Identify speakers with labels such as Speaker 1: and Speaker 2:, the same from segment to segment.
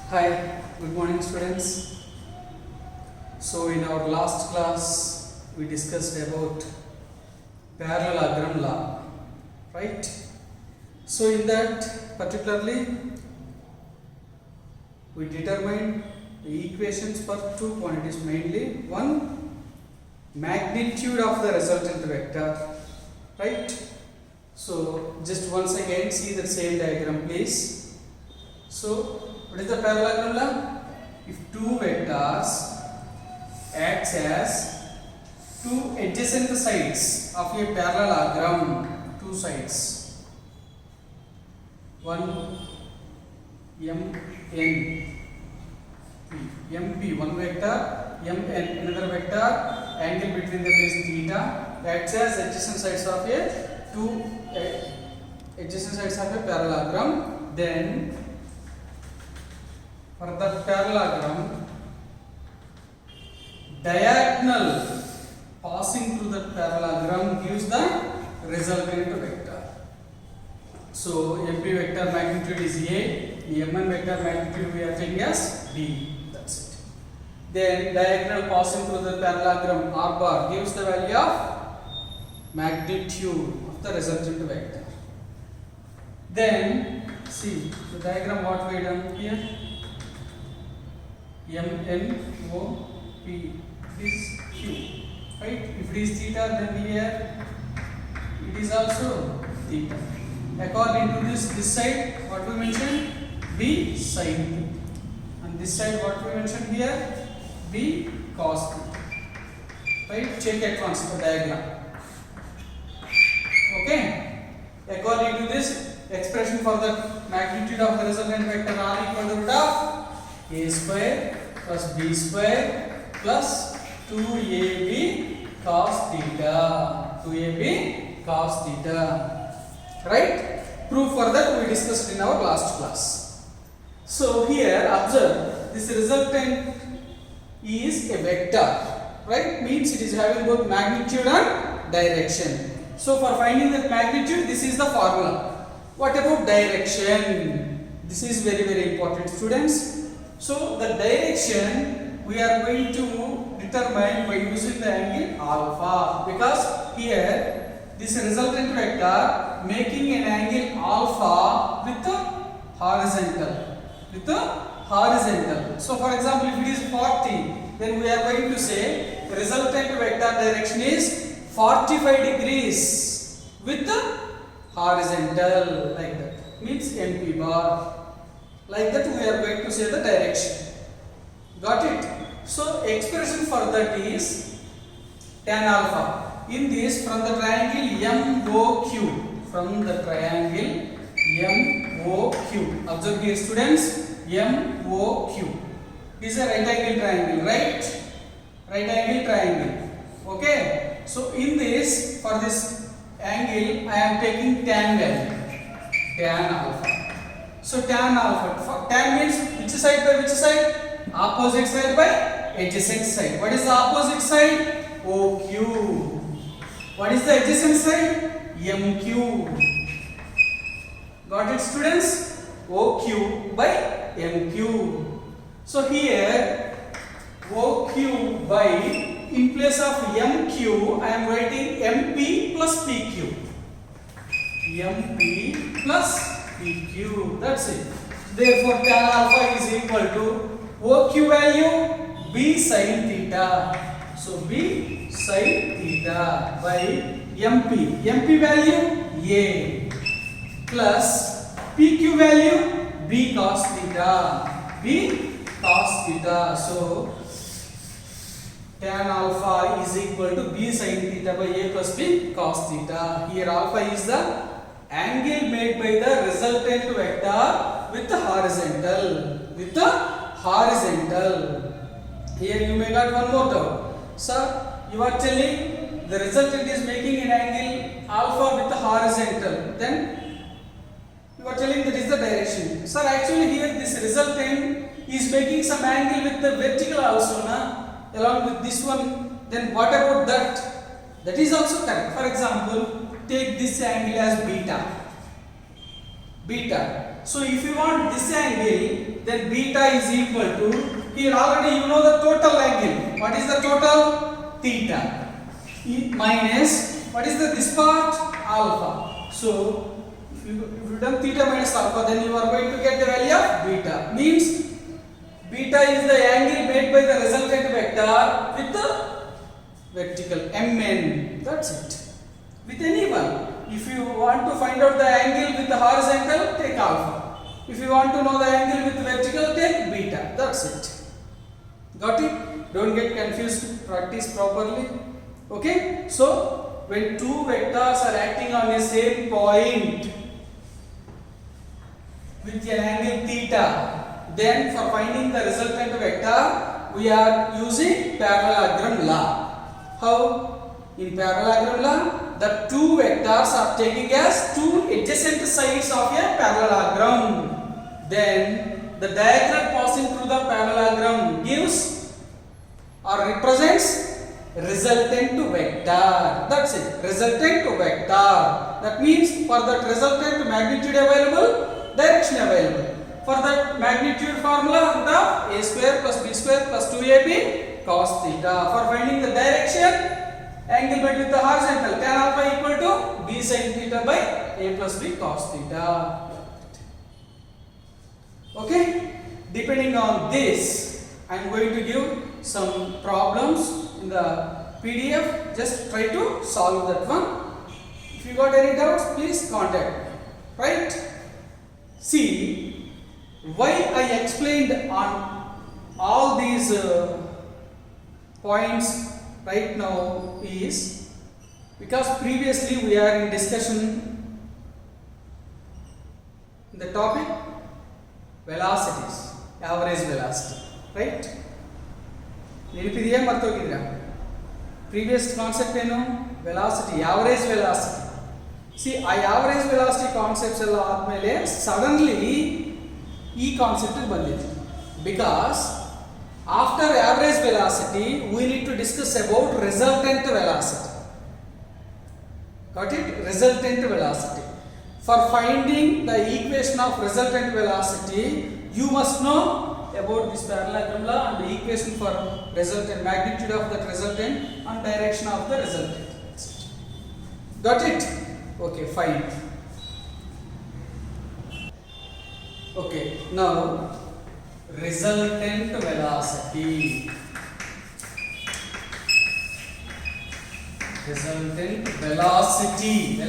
Speaker 1: Hi, good morning students. So in our last class we discussed about parallelogram law, right? So in that particularly we determined the equations for two quantities, mainly one magnitude of the resultant vector, right? So just once again see the same diagram please. So what is the parallelogram law? If two vectors acts as two adjacent sides of a parallelogram, two sides, one MP, one vector, Mn, another vector, angle between them is theta, acts as adjacent sides of a two adjacent sides of a parallelogram. Then for the parallelogram, diagonal passing through the parallelogram gives the resultant vector. So MP vector magnitude is A, Mn vector magnitude we are taking as B. That's it. Then diagonal passing through the parallelogram R bar gives the value of magnitude of the resultant vector. Then see the diagram what we done here. MNOP is Q, right? If it is theta, then here it is also theta. According to this side, what we mentioned? B sin theta. And this side, what we mentioned here? B cos theta. Right? Check at once the diagram. Okay? According to this expression for the magnitude of the resultant vector R equal to root of A square plus B square plus 2AB cos theta. 2AB cos theta. Right? Proof for that we discussed in our last class. So here observe this resultant is a vector. Right? Means it is having both magnitude and direction. So for finding the magnitude, this is the formula. What about direction? This is very important, students. So the direction we are going to determine by using the angle alpha, because here this resultant vector making an angle alpha with the horizontal. So for example, if it is 40, then we are going to say the resultant vector direction is 45 degrees with the horizontal, like that. Means MP bar. Like that we are going to say the direction. Got it? So expression for that is tan alpha. In this, from the triangle MOQ, observe here students, MOQ is a right angle triangle, right? Right angle triangle. Okay. So in this, for this angle, I am taking tan value, tan alpha. So tan alpha, tan means which side by which side? Opposite side by adjacent side. What is the opposite side? OQ. What is the adjacent side? MQ. Got it students? OQ by MQ. So here OQ by, in place of MQ I am writing MP plus PQ. MP plus PQ. That's it. Therefore, tan alpha is equal to OQ value B sin theta. So B sin theta by MP. MP value A plus PQ value B cos theta. B cos theta. So tan alpha is equal to B sin theta by A plus B cos theta. Here alpha is the angle made by the resultant vector with the horizontal. Here you may got one more doubt. Sir, you are telling the resultant is making an angle alpha with the horizontal. Then you are telling that is the direction. Sir, actually here this resultant is making some angle with the vertical also, along with this one. Then what about that? That is also correct. For example, take this angle as beta. So if you want this angle, then beta is equal to, here already you know the total angle. What is the total? Theta. Minus, what is this part? Alpha. So if you done theta minus alpha, then you are going to get the value of beta. Means beta is the angle made by the resultant vector with the vertical mn. That's it. With any one. If you want to find out the angle with the horizontal, take alpha. If you want to know the angle with vertical, take beta. That's it. Got it? Don't get confused. Practice properly. Okay? So, when two vectors are acting on a same point with an angle theta, then for finding the resultant vector, we are using parallelogram law. How? In parallelogram law, the two vectors are taking as two adjacent sides of a parallelogram. Then the diagram passing through the parallelogram gives or represents resultant vector. That's it. Resultant vector. That means for that resultant magnitude available, direction available. For that magnitude formula, root of a square plus b square plus 2ab cos theta. For finding the direction, angle made with the horizontal, tan alpha equal to b sin theta by a plus b cos theta. Okay? Depending on this, I am going to give some problems in the PDF. Just try to solve that one. If you got any doubts, please contact me. Right? See, why I explained on all these points right now is because previously we are in discussion the topic velocities, average velocity, right? Previous concept velocity, average velocity. See, average velocity concepts suddenly e concept is because after average velocity we need to discuss about resultant velocity. Got it? Resultant velocity. For finding the equation of resultant velocity, you must know about this parallelogram law and the equation for resultant, magnitude of that resultant and direction of the resultant. Got it? Okay, fine. Okay, now resultant velocity. Resultant velocity.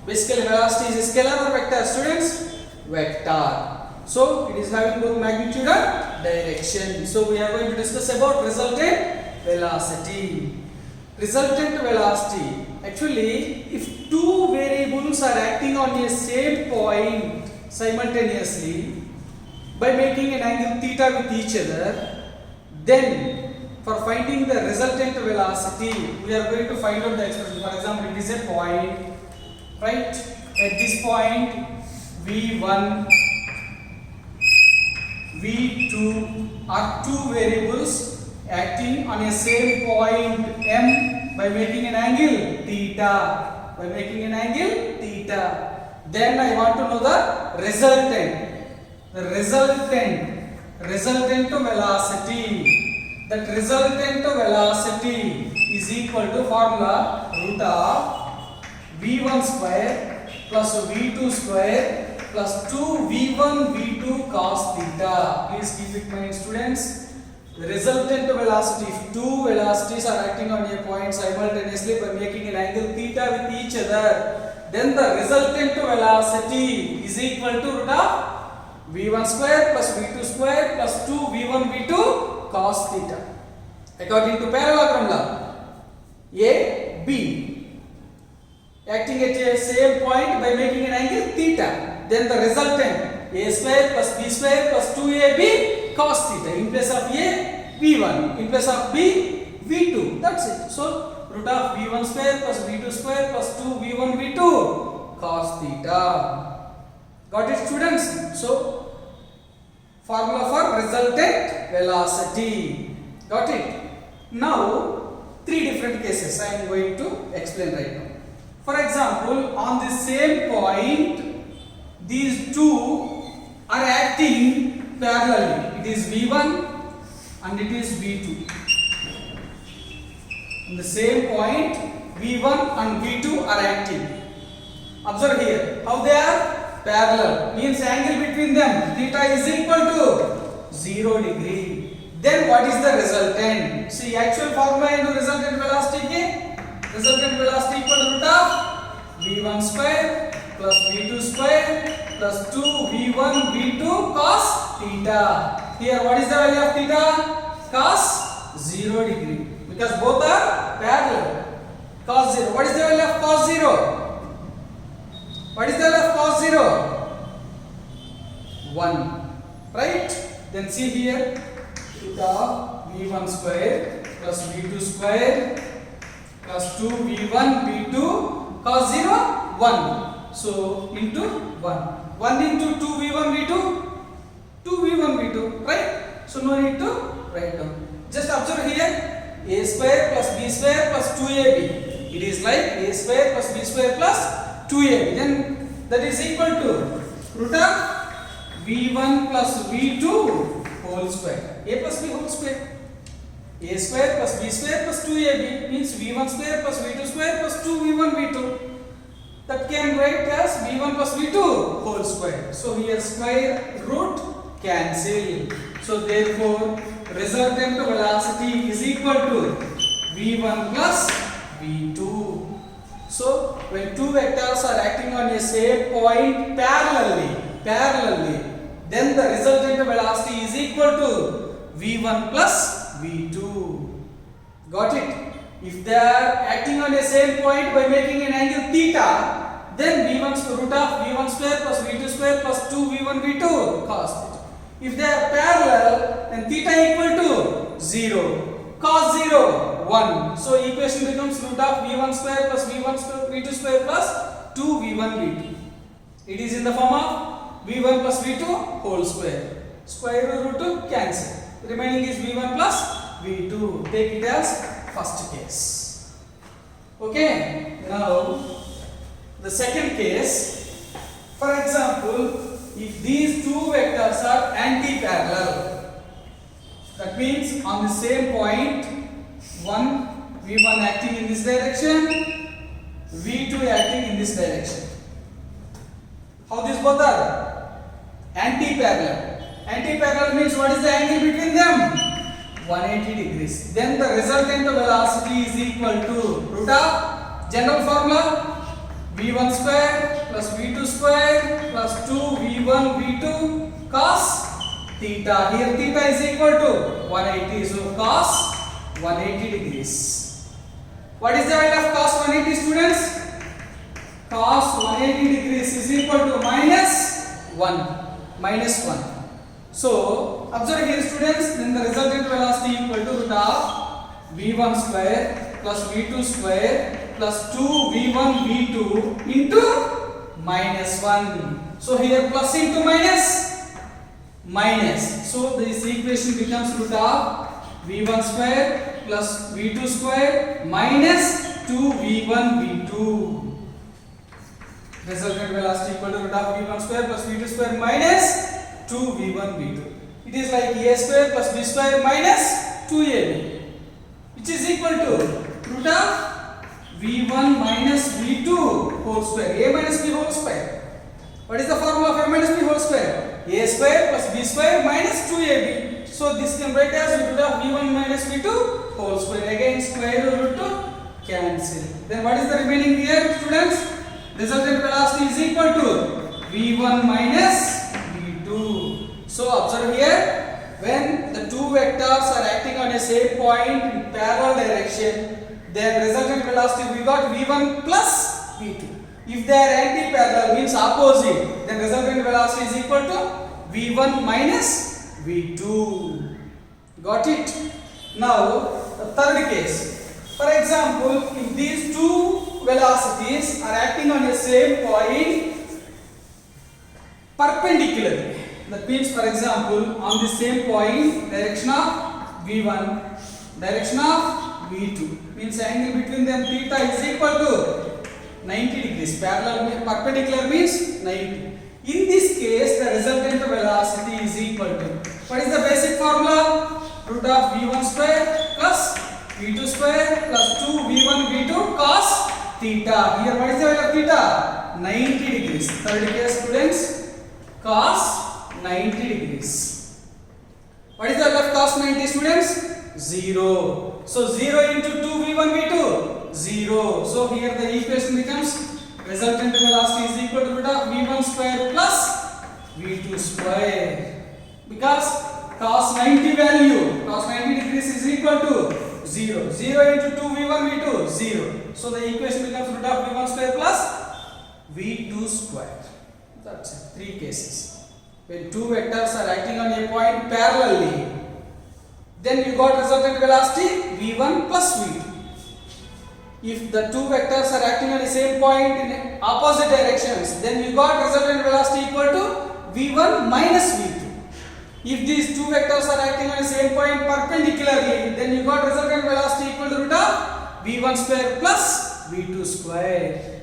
Speaker 1: Basically, velocity is a scalar or vector, students? Vector. So, it is having both magnitude and direction. So, we are going to discuss about resultant velocity. Resultant velocity. Actually, if two variables are acting on a same point simultaneously by making an angle theta with each other, then for finding the resultant velocity, we are going to find out the expression. For example, it is a point, right? At this point, V1, V2 are two variables acting on a same point M by making an angle theta. Then I want to know the resultant. Resultant velocity. That resultant velocity is equal to formula root of V1 square plus V2 square plus 2V1 V2 cos theta. Please keep it in mind, students. The resultant velocity, if two velocities are acting on a point simultaneously by making an angle theta with each other, then the resultant velocity is equal to root of V1 square plus V2 square plus 2V1 V2 cos theta. According to parallelogram law, A, B acting at a same point by making an angle theta, then the resultant A square plus B square plus 2AB cos theta. In place of A, V1, in place of B, V2. That's it. So, root of V1 square plus V2 square plus 2V1 V2 cos theta. Got it, students? So, formula for resultant velocity. Got it? Now, three different cases I am going to explain right now. For example, on the same point, these two are acting parallelly. It is V1 and it is V2. In the same point, V1 and V2 are acting. Observe here how they are parallel. Means angle between them theta is equal to 0 degree. Then what is the resultant? See, actual formula into resultant velocity ke? Resultant velocity equal to root of V1 square plus V2 square plus 2 V1 V2 cos theta. Here what is the value of theta? Cos 0 degree. Because both are parallel. Cos 0. What is the value of cos 0? What is the value of cos 0? 1. Right? Then see here. Theta V1 square plus V2 square plus 2 V1 V2 cos 0 1. So into 1. 1 into 2 V1 V2 2 V1 V2. Right? So no need to write down. Just observe here a square plus b square plus 2ab. It is like a square plus b square plus 2ab. Then that is equal to root of v1 plus v2 whole square. A plus b whole square. A square plus b square plus 2ab means v1 square plus v2 square plus 2v1 v2. That can write as v1 plus v2 whole square. So here square root cancel. So therefore resultant velocity is equal to v1 plus v2. So when two vectors are acting on a same point parallelly, then the resultant velocity is equal to v1 plus v2. Got it? If they are acting on a same point by making an angle theta, then v1 root of v1 square plus v2 square plus 2 v1 v2 cos theta. If they are parallel, then theta equal to 0, cos 0 1. So equation becomes root of v1 square plus v1 square v2 square plus 2 v1 v2. It is in the form of v1 plus v2 whole square. Square root to cancel. Remaining is v1 plus v2. Take it as first case. Okay. Now the second case. For example, if these two vectors are anti-parallel, that means on the same point, v1 acting in this direction, v2 acting in this direction. How these both are? Anti-parallel. Anti-parallel means what is the angle between them? 180 degrees. Then the resultant velocity is equal to root of general formula v1 square plus v2 square plus 2 v1 v2 cos theta. Here theta is equal to 180. So cos 180 degrees. What is the value of cos 180, students? Cos 180 degrees is equal to minus 1. So observe here, students, then the resultant velocity equal to root of v1 square plus v2 square plus 2 v1 v2 into minus 1. So here plus into minus. So this equation becomes root of v1 square plus v2 square minus 2 v1 v2. Resultant velocity equal to root of v1 square plus v2 square minus 2 v1 v2. It is like a square plus b square minus 2ab, which is equal to root of v1 minus v2 whole square. A minus b whole square. What is the formula of a minus b whole square? A square plus b square minus 2ab. So this can write as root of v1 minus v2 whole square. Again square root to cancel. Then what is the remaining here, students? Resultant velocity is equal to v1 minus v2. So observe here, when the two vectors are acting on a same point in parallel direction, then resultant velocity we got v1 plus v2. If they are anti-parallel, means opposite, then resultant velocity is equal to v1 minus v2. Got it? Now the third case. For example, if these two velocities are acting on a same point perpendicularly, that means, for example, on the same point, direction of v1, direction of v2, means angle between them theta is equal to 90 degrees. Parallel perpendicular means 90. In this case, the resultant velocity is equal to, what is the basic formula? Root of v1 square plus v2 square plus 2 v1 v2 cos theta. Here what is the value of theta? 90 degrees. Third case students, cos 90 degrees. What is the value of cos 90 students? 0. So 0 into 2 v1 v2, 0. So here the equation becomes resultant velocity is equal to root of v1 square plus v2 square, because cos 90 value, cos 90 degrees is equal to 0. 0 into 2 v1 v2, 0. So the equation becomes root of v1 square plus v2 square. That's it. Three cases. When two vectors are acting on a point parallelly, then you got resultant velocity v1 plus v2. If the two vectors are acting on the same point in opposite directions, then you got resultant velocity equal to v1 minus v2. If these two vectors are acting on the same point perpendicularly, then you got resultant velocity equal to root of v1 square plus v2 square.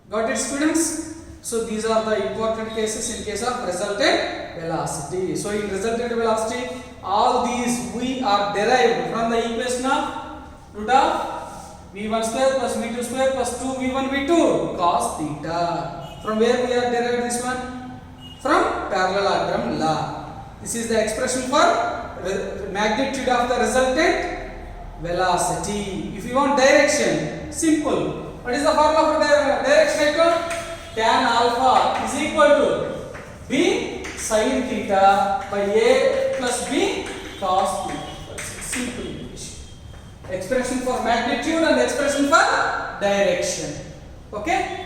Speaker 1: Got it, students? So these are the important cases in case of resultant velocity. So in resultant velocity, all these we are derived from the equation of root of v1 square plus v2 square plus 2 v1 v2 cos theta. From where we are derived this one? From parallelogram law. This is the expression for magnitude of the resultant velocity. If you want direction, simple. What is the formula for direction? Tan alpha is equal to b sin theta by a plus b cos theta. That's it. Simple English. Expression for magnitude and expression for direction. Okay?